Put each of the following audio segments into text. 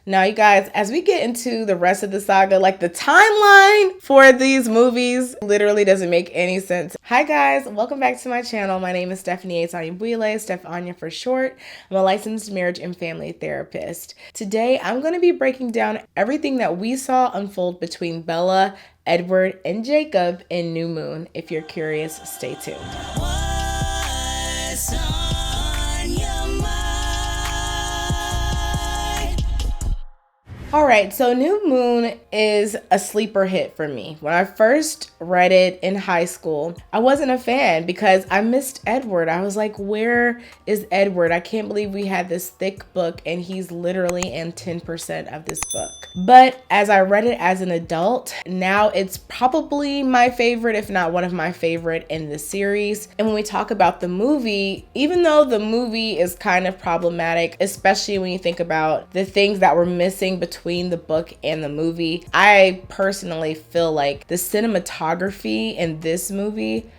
Now, you guys, as we get into the rest of the saga, like the timeline for these movies literally doesn't make any sense. Hi guys, welcome back to my channel. My name is Stephanie Anya, Steph Anya for short. I'm a licensed marriage and family therapist. Today, I'm going to be breaking down everything that we saw unfold between Bella, Edward, and Jacob in New Moon. If you're curious, stay tuned. All right, so New Moon is a sleeper hit for me. When I first read it in high school, I wasn't a fan because I missed Edward. I was like, where is Edward? I can't believe we had this thick book and he's literally in 10% of this book. But as I read it as an adult, now it's probably my favorite, if not one of my favorite in the series. And when we talk about the movie, even though the movie is kind of problematic, especially when you think about the things that were missing between the book and the movie, I personally feel like the cinematography in this movie,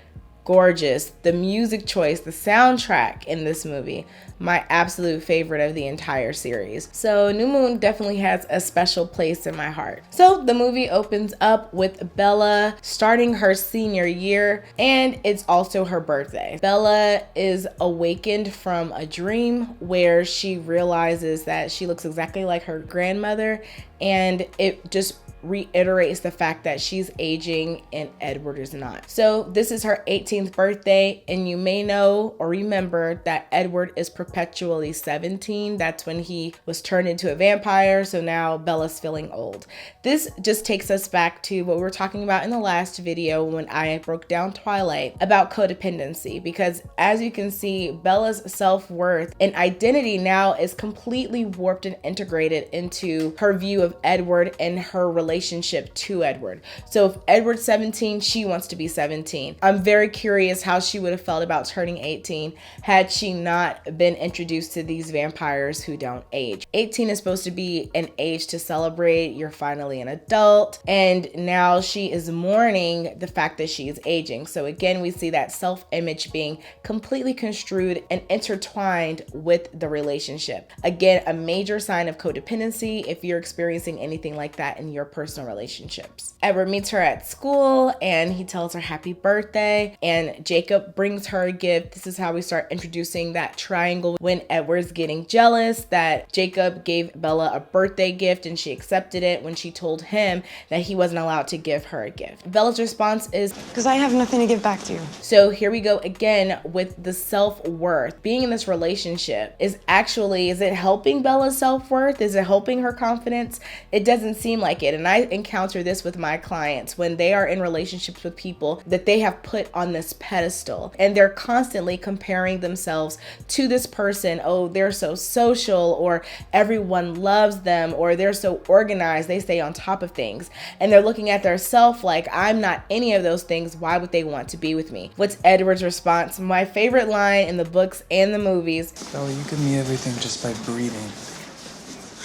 gorgeous. The music choice, the soundtrack in this movie, my absolute favorite of the entire series. So New Moon definitely has a special place in my heart. So the movie opens up with Bella starting her senior year, and it's also her birthday. Bella is awakened from a dream where she realizes that she looks exactly like her grandmother, and it just reiterates the fact that she's aging and Edward is not. So this is her 18th birthday, and you may know or remember that Edward is perpetually 17. That's when he was turned into a vampire, so now Bella's feeling old. This just takes us back to what we were talking about in the last video when I broke down Twilight about codependency, because as you can see, Bella's self-worth and identity now is completely warped and integrated into her view of Edward and her relationship to Edward. So if Edward's 17, she wants to be 17. I'm very curious how she would have felt about turning 18 had she not been introduced to these vampires who don't age. 18 is supposed to be an age to celebrate. You're finally an adult, and now she is mourning the fact that she is aging. So again, we see that self-image being completely construed and intertwined with the relationship. Again, a major sign of codependency if you're experiencing anything like that in your personal relationships. Edward meets her at school and he tells her happy birthday, and Jacob brings her a gift. This is how we start introducing that triangle when Edward's getting jealous that Jacob gave Bella a birthday gift and she accepted it when she told him that he wasn't allowed to give her a gift. Bella's response is, because I have nothing to give back to you. So here we go again with the self-worth. Being in this relationship is it helping Bella's self-worth? Is it helping her confidence? It doesn't seem like it. And I encounter this with my clients when they are in relationships with people that they have put on this pedestal, and they're constantly comparing themselves to this person. Oh, they're so social, or everyone loves them, or they're so organized, they stay on top of things. And they're looking at their self like, I'm not any of those things. Why would they want to be with me? What's Edward's response? My favorite line in the books and the movies. Bella, you give me everything just by breathing.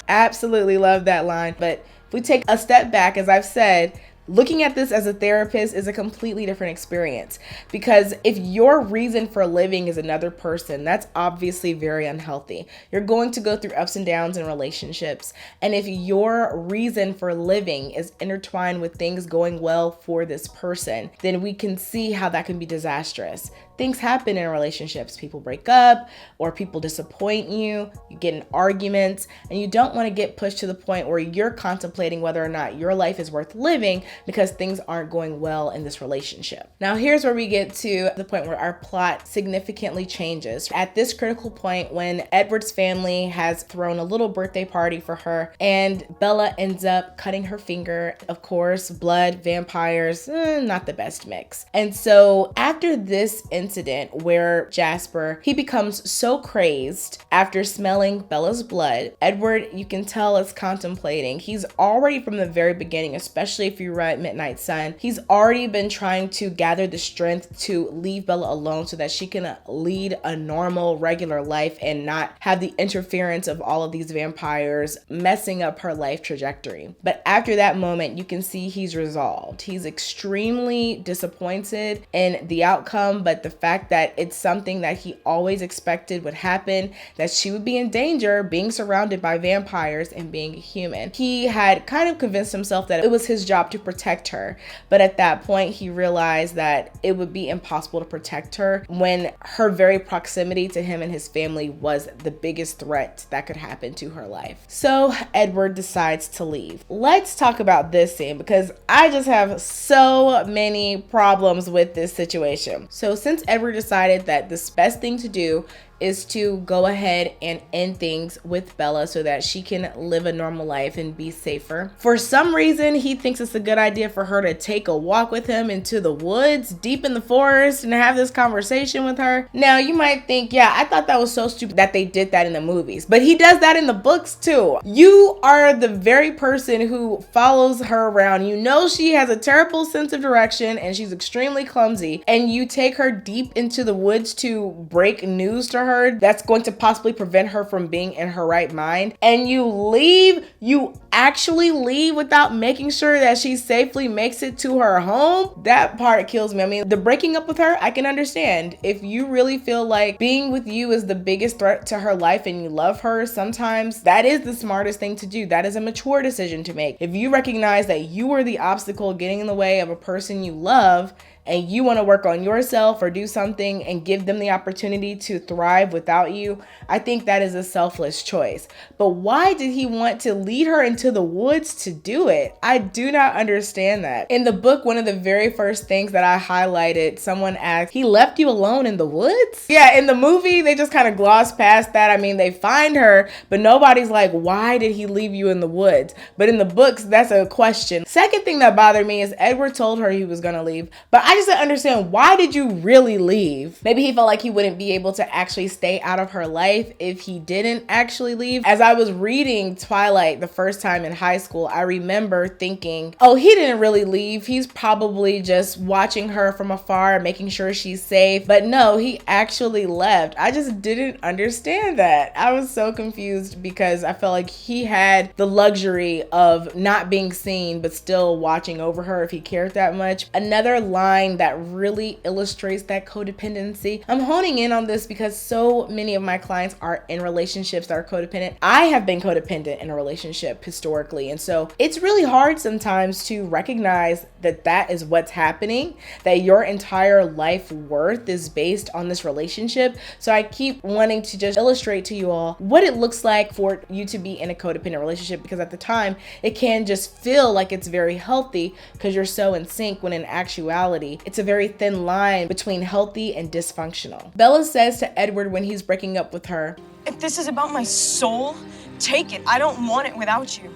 Absolutely love that line. But if we take a step back, as I've said, looking at this as a therapist is a completely different experience, because if your reason for living is another person, that's obviously very unhealthy. You're going to go through ups and downs in relationships. And if your reason for living is intertwined with things going well for this person, then we can see how that can be disastrous. Things happen in relationships. People break up, or people disappoint you, you get in arguments, and you don't want to get pushed to the point where you're contemplating whether or not your life is worth living because things aren't going well in this relationship. Now, here's where we get to the point where our plot significantly changes. At this critical point, when Edward's family has thrown a little birthday party for her, and Bella ends up cutting her finger. Of course, blood, vampires, not the best mix. And so after this incident where Jasper, he becomes so crazed after smelling Bella's blood, Edward, you can tell, is contemplating. He's already from the very beginning, especially if you read Midnight Sun, he's already been trying to gather the strength to leave Bella alone so that she can lead a normal, regular life and not have the interference of all of these vampires messing up her life trajectory. But after that moment, you can see he's resolved. He's extremely disappointed in the outcome, but the fact that it's something that he always expected would happen, that she would be in danger being surrounded by vampires and being human. He had kind of convinced himself that it was his job to protect her, but at that point he realized that it would be impossible to protect her when her very proximity to him and his family was the biggest threat that could happen to her life. So Edward decides to leave. Let's talk about this scene because I just have so many problems with this situation. So since Edward decided that the best thing to do is to go ahead and end things with Bella so that she can live a normal life and be safer. For some reason, he thinks it's a good idea for her to take a walk with him into the woods, deep in the forest, and have this conversation with her. Now, you might think, yeah, I thought that was so stupid that they did that in the movies, but he does that in the books too. You are the very person who follows her around. You know she has a terrible sense of direction and she's extremely clumsy, and you take her deep into the woods to break news to her that's going to possibly prevent her from being in her right mind, and you actually leave without making sure that she safely makes it to her home. That part kills me. I mean, the breaking up with her, I can understand. If you really feel like being with you is the biggest threat to her life and you love her, sometimes that is the smartest thing to do. That is a mature decision to make. If you recognize that you are the obstacle getting in the way of a person you love, and you want to work on yourself or do something and give them the opportunity to thrive without you, I think that is a selfless choice. But why did he want to lead her into the woods to do it? I do not understand that. In the book, one of the very first things that I highlighted, someone asked, he left you alone in the woods? Yeah, in the movie, they just kind of gloss past that. I mean, they find her, but nobody's like, why did he leave you in the woods? But in the books, that's a question. Second thing that bothered me is Edward told her he was going to leave, but I just don't understand, why did you really leave? Maybe he felt like he wouldn't be able to actually stay out of her life if he didn't actually leave. As I was reading Twilight the first time in high school, I remember thinking, oh, he didn't really leave. He's probably just watching her from afar, making sure she's safe. But no, he actually left. I just didn't understand that. I was so confused because I felt like he had the luxury of not being seen, but still watching over her if he cared that much. Another line that really illustrates that codependency. I'm honing in on this because so many of my clients are in relationships that are codependent. I have been codependent in a relationship historically, and so it's really hard sometimes to recognize that that is what's happening, that your entire life worth is based on this relationship. So I keep wanting to just illustrate to you all what it looks like for you to be in a codependent relationship, because at the time it can just feel like it's very healthy because you're so in sync, when in actuality it's a very thin line between healthy and dysfunctional. Bella says to Edward when he's breaking up with her, If this is about my soul, take it. I don't want it without you.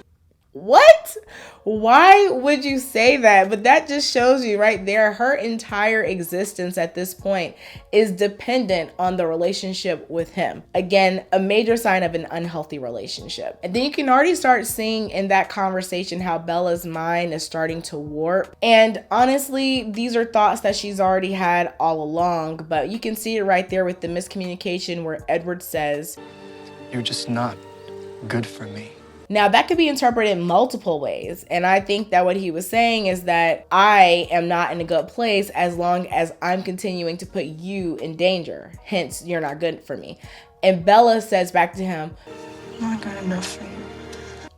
what? Why would you say that? But that just shows you right there, her entire existence at this point is dependent on the relationship with him. Again, a major sign of an unhealthy relationship. And then you can already start seeing in that conversation how Bella's mind is starting to warp. And honestly, these are thoughts that she's already had all along, but you can see it right there with the miscommunication where Edward says, You're just not good for me. now that could be interpreted multiple ways. And I think that what he was saying is that I am not in a good place as long as I'm continuing to put you in danger. Hence, you're not good for me. And Bella says back to him, I'm not good enough for you.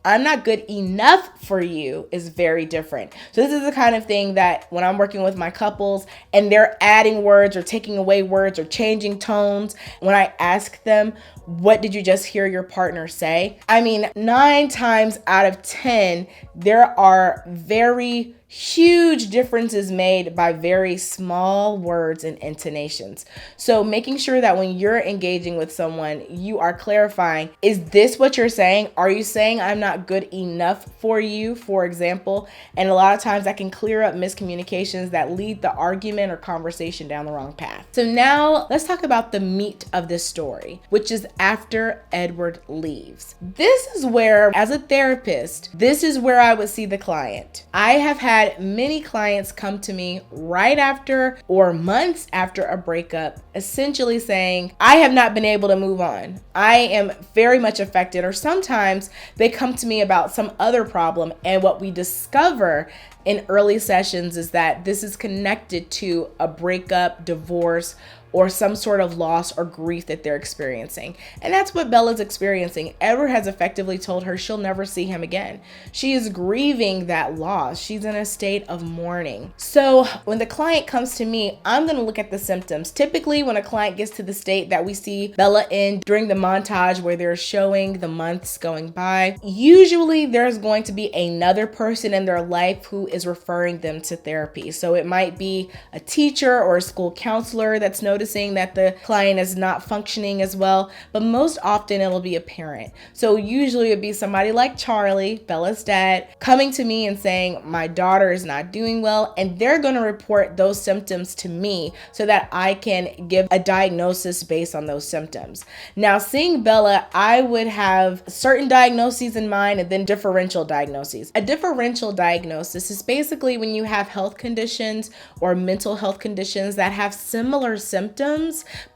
I'm not good enough for you is very different. So this is the kind of thing that when I'm working with my couples and they're adding words or taking away words or changing tones, when I ask them, what did you just hear your partner say? I mean, 9 times out of 10, there are very huge differences made by very small words and intonations. So making sure that when you're engaging with someone, you are clarifying, is this what you're saying? Are you saying I'm not good enough for you, for example? And a lot of times that can clear up miscommunications that lead the argument or conversation down the wrong path. So now let's talk about the meat of this story, which is after Edward leaves. This is where, as a therapist, this is where I would see the client. I have had many clients come to me right after or months after a breakup, essentially saying, I have not been able to move on. I am very much affected. Or sometimes they come to me about some other problem problem. And what we discover in early sessions is that this is connected to a breakup, divorce, or some sort of loss or grief that they're experiencing. And that's what Bella's experiencing. Edward has effectively told her she'll never see him again. She is grieving that loss. She's in a state of mourning. So when the client comes to me, I'm going to look at the symptoms. Typically, when a client gets to the state that we see Bella in during the montage where they're showing the months going by, usually there's going to be another person in their life who is referring them to therapy. So it might be a teacher or a school counselor that's noticing that the client is not functioning as well, but most often it'll be a parent. So usually it'd be somebody like Charlie, Bella's dad, coming to me and saying, my daughter is not doing well, and they're going to report those symptoms to me so that I can give a diagnosis based on those symptoms. Now, seeing Bella, I would have certain diagnoses in mind and then differential diagnoses. A differential diagnosis is basically when you have health conditions or mental health conditions that have similar symptoms,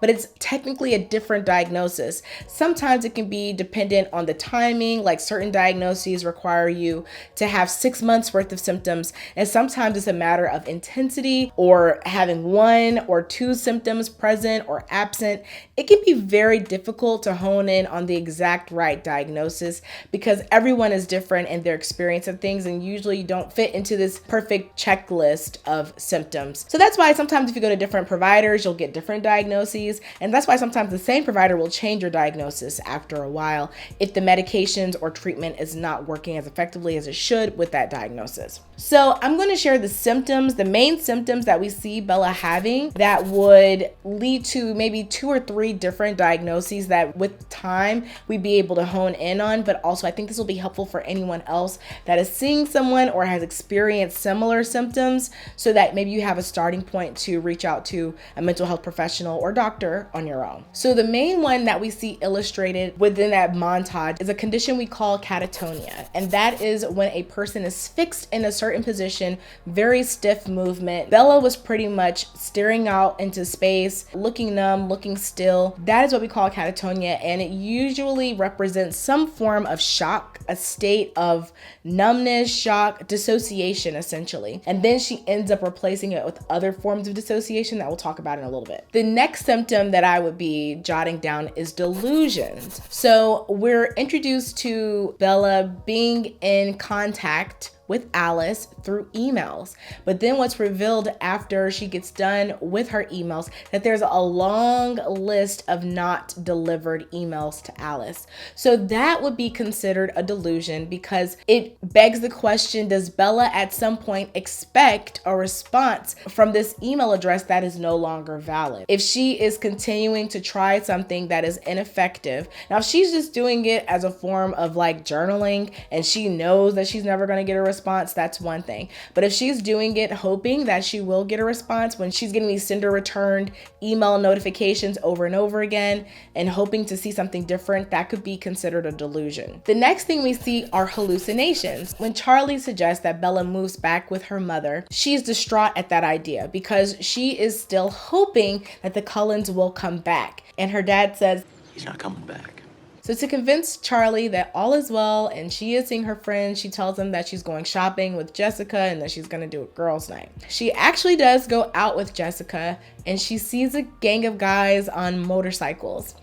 but it's technically a different diagnosis. Sometimes it can be dependent on the timing, like certain diagnoses require you to have 6 months worth of symptoms, and sometimes it's a matter of intensity or having 1 or 2 symptoms present or absent. It can be very difficult to hone in on the exact right diagnosis because everyone is different in their experience of things, and usually you don't fit into this perfect checklist of symptoms. So that's why sometimes if you go to different providers, you'll get different diagnoses, and that's why sometimes the same provider will change your diagnosis after a while if the medications or treatment is not working as effectively as it should with that diagnosis. So I'm going to share the symptoms, the main symptoms that we see Bella having that would lead to maybe 2 or 3 different diagnoses that with time we'd be able to hone in on, but also I think this will be helpful for anyone else that is seeing someone or has experienced similar symptoms so that maybe you have a starting point to reach out to a mental health professional or doctor on your own. So the main one that we see illustrated within that montage is a condition we call catatonia. And that is when a person is fixed in a certain position, very stiff movement. Bella was pretty much staring out into space, looking numb, looking still. That is what we call catatonia. And it usually represents some form of shock, a state of numbness, shock, dissociation, essentially. And then she ends up replacing it with other forms of dissociation that we'll talk about in a little bit. The next symptom that I would be jotting down is delusions. So we're introduced to Bella being in contact with Alice through emails. But then what's revealed after she gets done with her emails, that there's a long list of not delivered emails to Alice. So that would be considered a delusion because it begs the question, does Bella at some point expect a response from this email address that is no longer valid? If she is continuing to try something that is ineffective, now if she's just doing it as a form of like journaling and she knows that she's never going to get a response, that's one thing. But if she's doing it hoping that she will get a response when she's getting these sender returned email notifications over and over again and hoping to see something different, that could be considered a delusion. The next thing we see are hallucinations. When Charlie suggests that Bella moves back with her mother, she's distraught at that idea because she is still hoping that the Cullens will come back. And her dad says, He's not coming back. so to convince Charlie that all is well and she is seeing her friends, she tells him that she's going shopping with Jessica and that she's going to do a girls' night. She actually does go out with Jessica and she sees a gang of guys on motorcycles.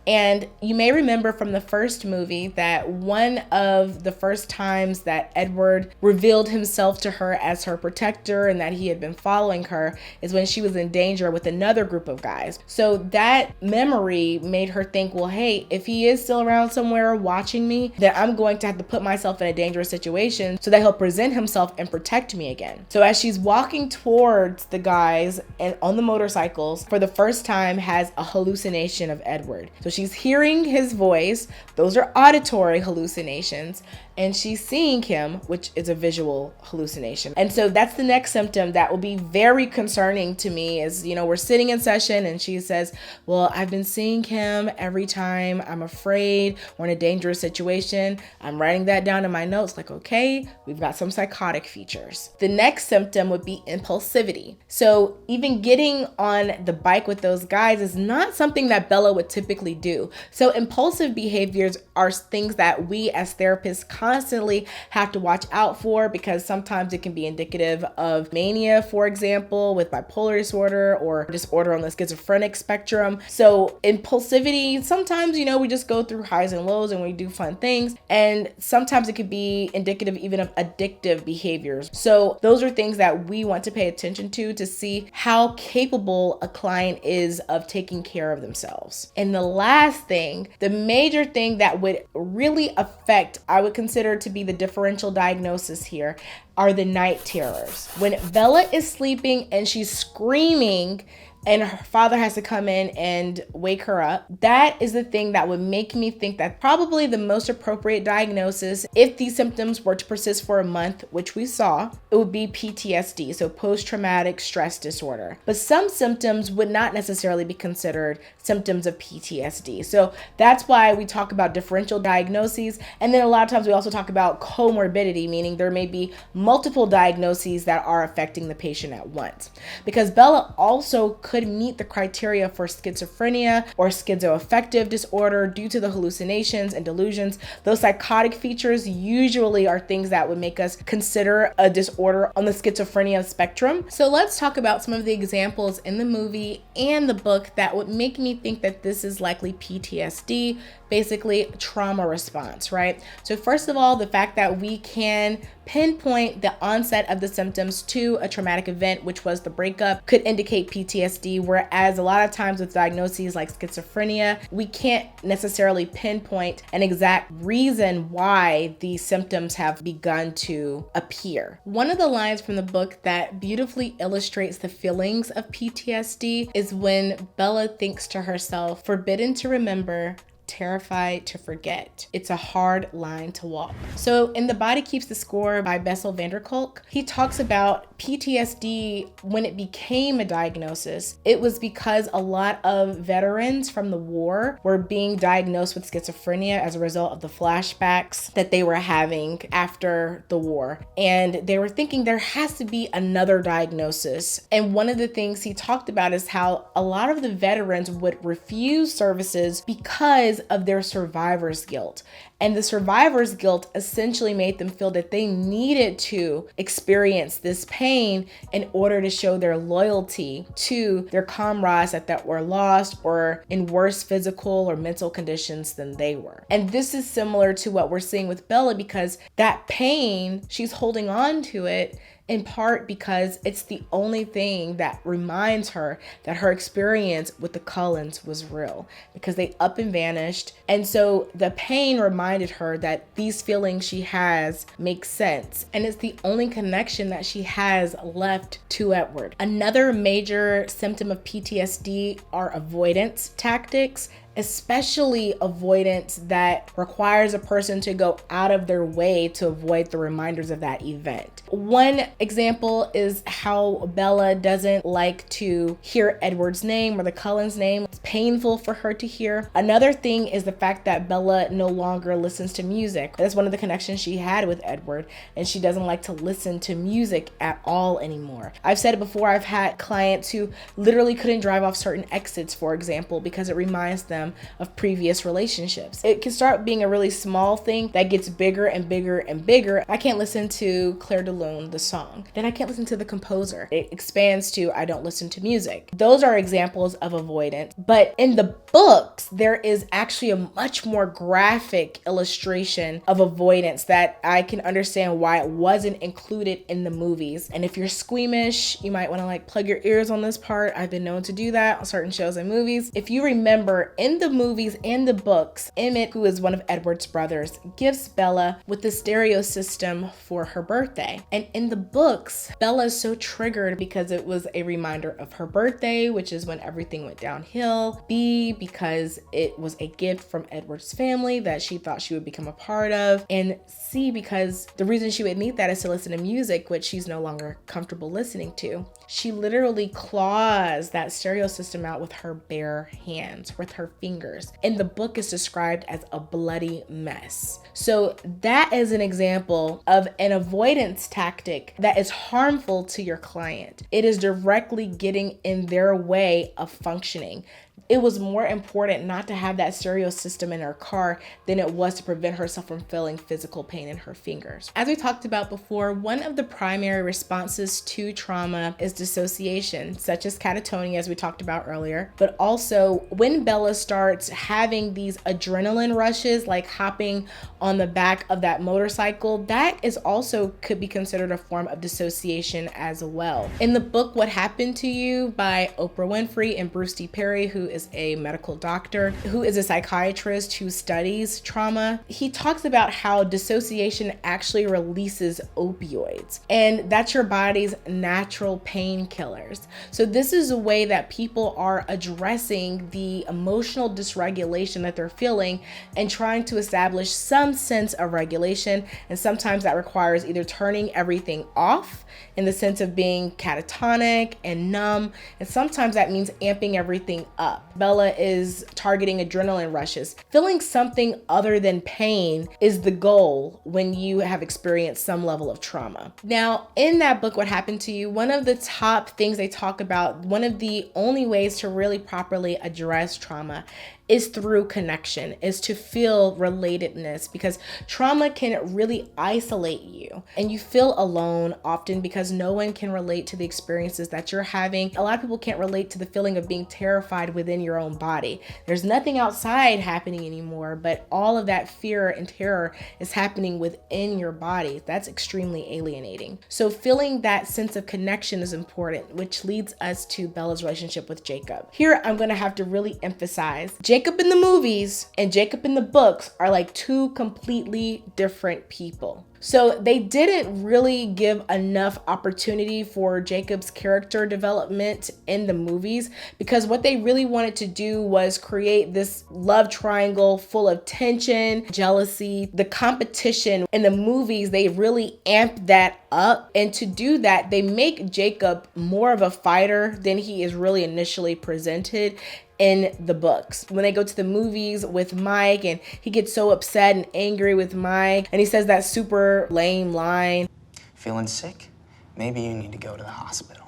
And you may remember from the first movie that one of the first times that Edward revealed himself to her as her protector and that he had been following her is when she was in danger with another group of guys. So that memory made her think, well, hey, if he is still around somewhere watching me, then I'm going to have to put myself in a dangerous situation so that he'll present himself and protect me again. So as she's walking towards the guys and on the motorcycles, for the first time has a hallucination of Edward. So she's hearing his voice. Those are auditory hallucinations. And she's seeing him, which is a visual hallucination. And so that's the next symptom that will be very concerning to me is, we're sitting in session and she says, well, I've been seeing him every time I'm afraid or in a dangerous situation. I'm writing that down in my notes like, okay, we've got some psychotic features. The next symptom would be impulsivity. So even getting on the bike with those guys is not something that Bella would typically do. do. So impulsive behaviors are things that we as therapists constantly have to watch out for, because sometimes it can be indicative of mania, for example, with bipolar disorder or disorder on the schizophrenic spectrum. So impulsivity, sometimes, we just go through highs and lows and we do fun things. And sometimes it could be indicative even of addictive behaviors. So those are things that we want to pay attention to see how capable a client is of taking care of themselves. And the last thing, the major thing that would really affect, I would consider to be the differential diagnosis here, are the night terrors. When Bella is sleeping and she's screaming and her father has to come in and wake her up, that is the thing that would make me think that probably the most appropriate diagnosis, if these symptoms were to persist for a month, which we saw, it would be PTSD, so post-traumatic stress disorder. But some symptoms would not necessarily be considered symptoms of PTSD. So that's why we talk about differential diagnoses. And then a lot of times we also talk about comorbidity, meaning there may be multiple diagnoses that are affecting the patient at once. Because Bella also could meet the criteria for schizophrenia or schizoaffective disorder due to the hallucinations and delusions. Those psychotic features usually are things that would make us consider a disorder on the schizophrenia spectrum. So let's talk about some of the examples in the movie and the book that would make me think that this is likely PTSD, basically trauma response, right? So first of all, the fact that we can pinpoint the onset of the symptoms to a traumatic event, which was the breakup, could indicate PTSD, whereas a lot of times with diagnoses like schizophrenia, we can't necessarily pinpoint an exact reason why these symptoms have begun to appear. One of the lines from the book that beautifully illustrates the feelings of PTSD is when Bella thinks to herself, "Forbidden to remember, terrified to forget. It's a hard line to walk." So in The Body Keeps the Score by Bessel van der Kolk, he talks about PTSD when it became a diagnosis. It was because a lot of veterans from the war were being diagnosed with schizophrenia as a result of the flashbacks that they were having after the war. And they were thinking there has to be another diagnosis. And one of the things he talked about is how a lot of the veterans would refuse services because of their survivor's guilt. And the survivor's guilt essentially made them feel that they needed to experience this pain in order to show their loyalty to their comrades that were lost or in worse physical or mental conditions than they were. And this is similar to what we're seeing with Bella, because that pain, she's holding on to it in part because it's the only thing that reminds her that her experience with the Cullens was real, because they up and vanished. And so the pain reminded her that these feelings she has make sense. And it's the only connection that she has left to Edward. Another major symptom of PTSD are avoidance tactics, especially avoidance that requires a person to go out of their way to avoid the reminders of that event. One example is how Bella doesn't like to hear Edward's name or the Cullens' name. It's painful for her to hear. Another thing is the fact that Bella no longer listens to music. That's one of the connections she had with Edward, and she doesn't like to listen to music at all anymore. I've said it before, I've had clients who literally couldn't drive off certain exits, for example, because it reminds them of previous relationships. It can start being a really small thing that gets bigger and bigger and bigger. I can't listen to Claire de Lune, the song. Then I can't listen to the composer. It expands to I don't listen to music. Those are examples of avoidance. But in the books, there is actually a much more graphic illustration of avoidance that I can understand why it wasn't included in the movies. And if you're squeamish, you might want to plug your ears on this part. I've been known to do that on certain shows and movies. If you remember, in the movies and the books, Emmett, who is one of Edward's brothers, gifts Bella with the stereo system for her birthday. And in the books, Bella is so triggered because it was a reminder of her birthday, which is when everything went downhill. B, because it was a gift from Edward's family that she thought she would become a part of. And C, because the reason she would need that is to listen to music, which she's no longer comfortable listening to. She literally claws that stereo system out with her bare hands, with her fingers. And the book is described as a bloody mess. So that is an example of an avoidance tactic that is harmful to your client. It is directly getting in their way of functioning. it was more important not to have that stereo system in her car than it was to prevent herself from feeling physical pain in her fingers. As we talked about before, one of the primary responses to trauma is dissociation, such as catatonia, as we talked about earlier. But also when Bella starts having these adrenaline rushes, like hopping on the back of that motorcycle, that is also could be considered a form of dissociation as well. In the book What Happened to You by Oprah Winfrey and Bruce D. Perry, who is a medical doctor, who is a psychiatrist who studies trauma, he talks about how dissociation actually releases opioids, and that's your body's natural painkillers. So this is a way that people are addressing the emotional dysregulation that they're feeling and trying to establish some sense of regulation. And sometimes that requires either turning everything off in the sense of being catatonic and numb, and sometimes that means amping everything up. Bella is targeting adrenaline rushes. Feeling something other than pain is the goal when you have experienced some level of trauma. Now, in that book, What Happened to You, one of the top things they talk about, one of the only ways to really properly address trauma is through connection, is to feel relatedness, because trauma can really isolate you and you feel alone often because no one can relate to the experiences that you're having. A lot of people can't relate to the feeling of being terrified within your own body. There's nothing outside happening anymore, but all of that fear and terror is happening within your body. That's extremely alienating. So feeling that sense of connection is important, which leads us to Bella's relationship with Jacob. Here, I'm gonna have to really emphasize, Jacob in the movies and Jacob in the books are like two completely different people. So they didn't really give enough opportunity for Jacob's character development in the movies, because what they really wanted to do was create this love triangle full of tension, jealousy, the competition. In the movies, they really amped that up. And to do that, they make Jacob more of a fighter than he is really initially presented in the books. When they go to the movies with Mike and he gets so upset and angry with Mike and he says that super lame line, Feeling sick? Maybe you need to go to the hospital.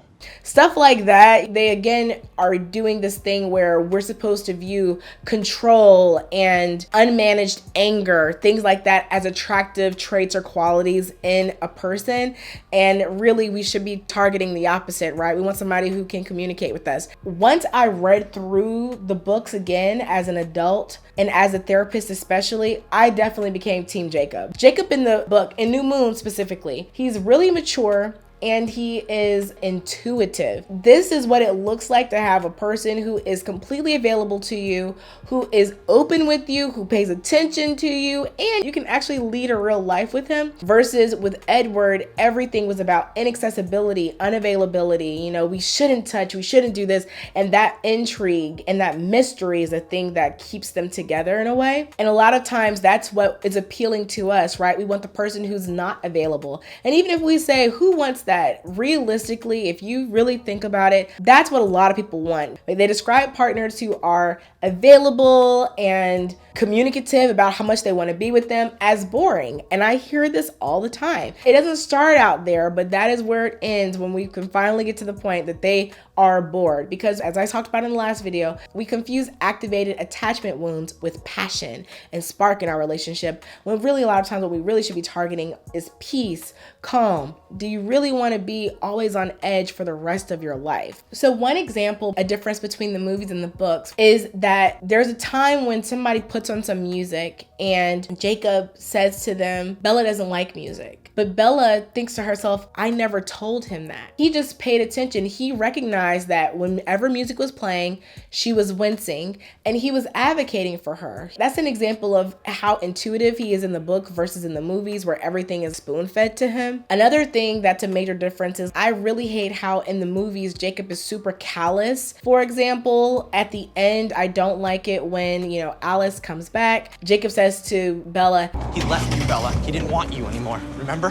stuff like that. They again are doing this thing where we're supposed to view control and unmanaged anger, things like that, as attractive traits or qualities in a person. And really we should be targeting the opposite, right? We want somebody who can communicate with us. Once I read through the books again as an adult and as a therapist especially, I definitely became Team Jacob. Jacob in the book, in New Moon specifically, he's really mature and he is intuitive. This is what it looks like to have a person who is completely available to you, who is open with you, who pays attention to you, and you can actually lead a real life with him. Versus with Edward, everything was about inaccessibility, unavailability. You know, we shouldn't touch, we shouldn't do this. And that intrigue and that mystery is a thing that keeps them together in a way. And a lot of times that's what is appealing to us, right? We want the person who's not available. And even if we say, who wants that? Realistically, if you really think about it, that's what a lot of people want. They describe partners who are available and communicative about how much they want to be with them as boring. And I hear this all the time. It doesn't start out there, but that is where it ends when we can finally get to the point that they are bored. Because as I talked about in the last video, we confuse activated attachment wounds with passion and spark in our relationship, when really a lot of times what we really should be targeting is peace, calm. Do you really want to be always on edge for the rest of your life? So one example, a difference between the movies and the books, is that there's a time when somebody puts on some music and Jacob says to them, Bella doesn't like music. But Bella thinks to herself, I never told him that. He just paid attention. He recognized that whenever music was playing, she was wincing and he was advocating for her. That's an example of how intuitive he is in the book versus in the movies where everything is spoon-fed to him. Another thing that's a major difference is I really hate how in the movies Jacob is super callous. For example, at the end, I don't like it when, you know, Alice comes back. Jacob says to Bella, He left you, Bella. He didn't want you anymore, remember?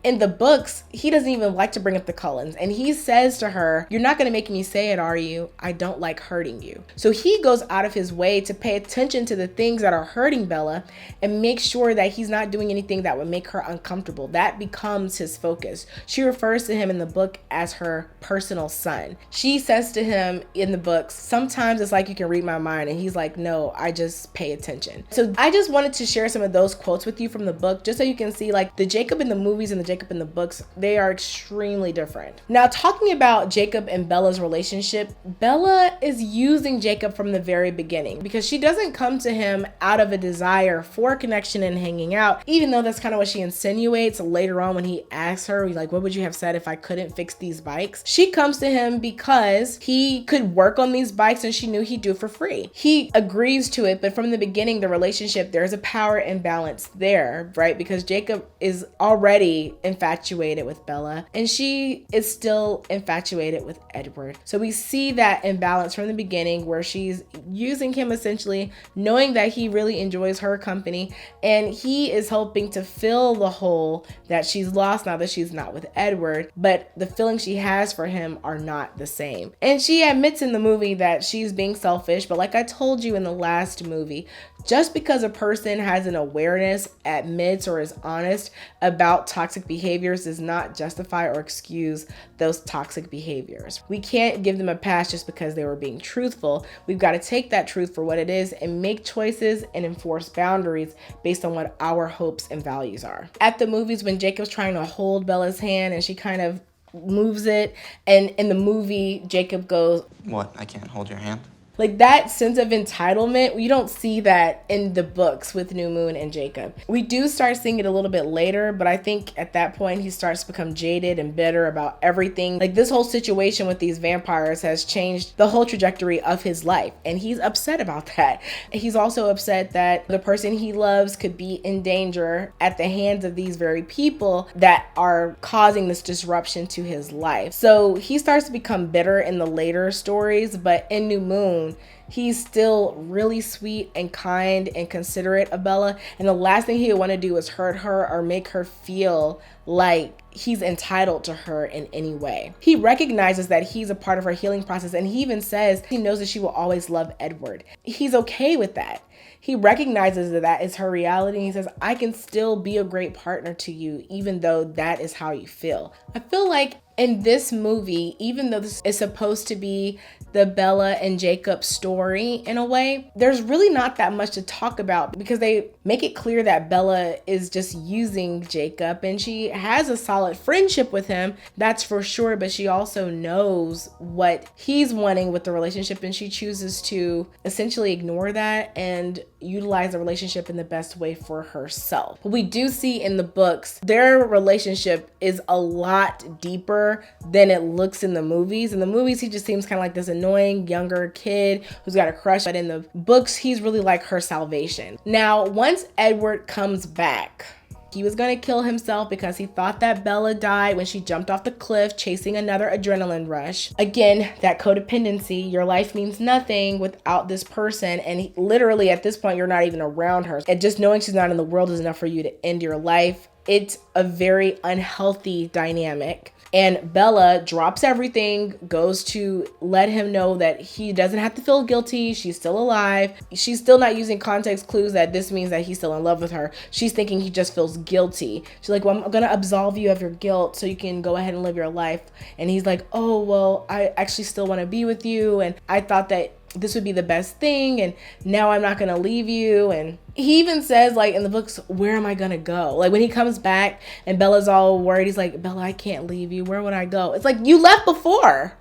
In the books, he doesn't even like to bring up the Cullens. And he says to her, "You're not going to make me say it, are you? I don't like hurting you." So he goes out of his way to pay attention to the things that are hurting Bella and make sure that he's not doing anything that would make her uncomfortable. That becomes his focus. She refers to him in the book as her personal son. She says to him in the books, "Sometimes it's like you can read my mind." And he's like, "No, I just pay attention." So I just wanted to share some of those quotes with you from the book, just so you can see like the Jacob in the movies and the Jacob in the books, they are extremely different. Now, talking about Jacob and Bella's relationship, Bella is using Jacob from the very beginning because she doesn't come to him out of a desire for connection and hanging out, even though that's kind of what she insinuates later on when he asks her, like, "What would you have said if I couldn't fix these bikes?" She comes to him because he could work on these bikes and she knew he'd do it for free. He agrees to it, but from the beginning, the relationship, there's a power imbalance there, right? Because Jacob is already infatuated with Bella and she is still infatuated with Edward. So we see that imbalance from the beginning where she's using him essentially, knowing that he really enjoys her company and he is hoping to fill the hole that she's lost now that she's not with Edward, but the feelings she has for him are not the same. And she admits in the movie that she's being selfish, but like I told you in the last movie, just because a person has an awareness, admits, or is honest about toxic behaviors does not justify or excuse those toxic behaviors. We can't give them a pass just because they were being truthful. We've got to take that truth for what it is and make choices and enforce boundaries based on what our hopes and values are. At the movies, when Jacob's trying to hold Bella's hand and she kind of moves it, and in the movie, Jacob goes, What? I can't hold your hand? Like that sense of entitlement, we don't see that in the books with New Moon and Jacob. We do start seeing it a little bit later, but I think at that point he starts to become jaded and bitter about everything. Like this whole situation with these vampires has changed the whole trajectory of his life, and he's upset about that. He's also upset that the person he loves could be in danger at the hands of these very people that are causing this disruption to his life. So he starts to become bitter in the later stories, but in New Moon, he's still really sweet and kind and considerate of Bella. And the last thing he would want to do is hurt her or make her feel like he's entitled to her in any way. He recognizes that he's a part of her healing process. And he even says he knows that she will always love Edward. He's okay with that. He recognizes that that is her reality. And he says, "I can still be a great partner to you, even though that is how you feel." I feel like in this movie, even though this is supposed to be the Bella and Jacob story in a way, there's really not that much to talk about because they make it clear that Bella is just using Jacob and she has a solid friendship with him, that's for sure, but she also knows what he's wanting with the relationship and she chooses to essentially ignore that and utilize the relationship in the best way for herself. But we do see in the books, their relationship is a lot deeper than it looks in the movies. In the movies, he just seems kind of like this annoying younger kid who's got a crush, but in the books, he's really like her salvation. Now, once Edward comes back, he was going to kill himself because he thought that Bella died when she jumped off the cliff chasing another adrenaline rush. Again, that codependency, your life means nothing without this person. And literally at this point, you're not even around her. And just knowing she's not in the world is enough for you to end your life. It's a very unhealthy dynamic. And Bella drops everything, goes to let him know that he doesn't have to feel guilty. She's still alive. She's still not using context clues that this means that he's still in love with her. She's thinking he just feels guilty. She's like, "Well, I'm going to absolve you of your guilt so you can go ahead and live your life." And he's like, "Oh, well, I actually still want to be with you. And I thought that this would be the best thing. And now I'm not going to leave you." And he even says, like, in the books, "Where am I going to go?" Like when he comes back and Bella's all worried, he's like, "Bella, I can't leave you. Where would I go?" It's like, you left before.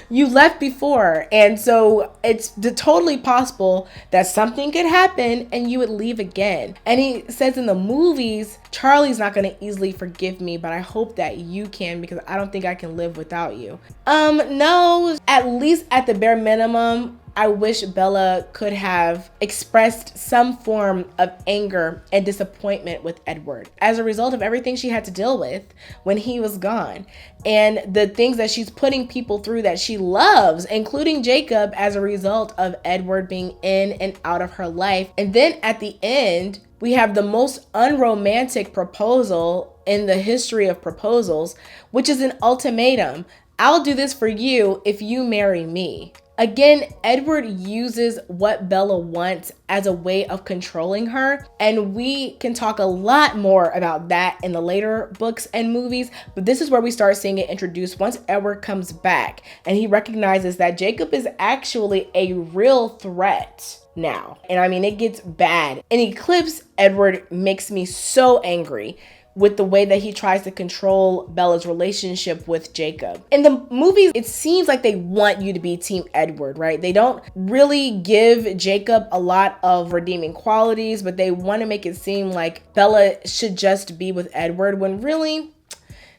You left before. And so it's totally possible that something could happen and you would leave again. And he says in the movies, "Charlie's not going to easily forgive me, but I hope that you can because I don't think I can live without you." No, at least at the bare minimum, I wish Bella could have expressed some form of anger and disappointment with Edward as a result of everything she had to deal with when he was gone and the things that she's putting people through that she loves, including Jacob, as a result of Edward being in and out of her life. And then at the end, we have the most unromantic proposal in the history of proposals, which is an ultimatum. I'll do this for you if you marry me. Again, Edward uses what Bella wants as a way of controlling her, and we can talk a lot more about that in the later books and movies, but this is where we start seeing it introduced once Edward comes back and he recognizes that Jacob is actually a real threat now. And I mean, it gets bad. In Eclipse, Edward makes me so angry with the way that he tries to control Bella's relationship with Jacob. In the movies, it seems like they want you to be Team Edward, right? They don't really give Jacob a lot of redeeming qualities, but they want to make it seem like Bella should just be with Edward when really,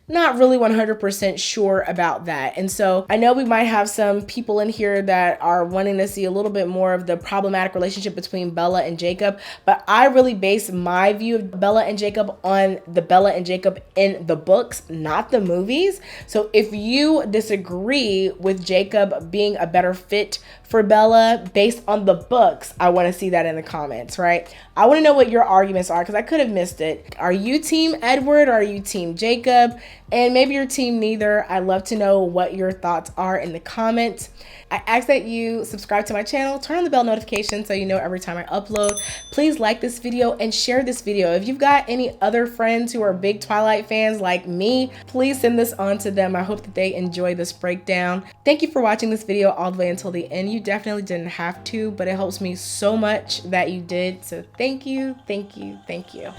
not really 100% sure about that. And so I know we might have some people in here that are wanting to see a little bit more of the problematic relationship between Bella and Jacob, but I really base my view of Bella and Jacob on the Bella and Jacob in the books, not the movies. So if you disagree with Jacob being a better fit for Bella based on the books, I want to see that in the comments, right? I want to know what your arguments are because I could have missed it. Are you Team Edward or are you Team Jacob? And maybe you're Team neither. I'd love to know what your thoughts are in the comments. I ask that you subscribe to my channel, turn on the bell notification so you know every time I upload. Please like this video and share this video. If you've got any other friends who are big Twilight fans like me, please send this on to them. I hope that they enjoy this breakdown. Thank you for watching this video all the way until the end. You definitely didn't have to, but it helps me so much that you did. So thank you, thank you, thank you.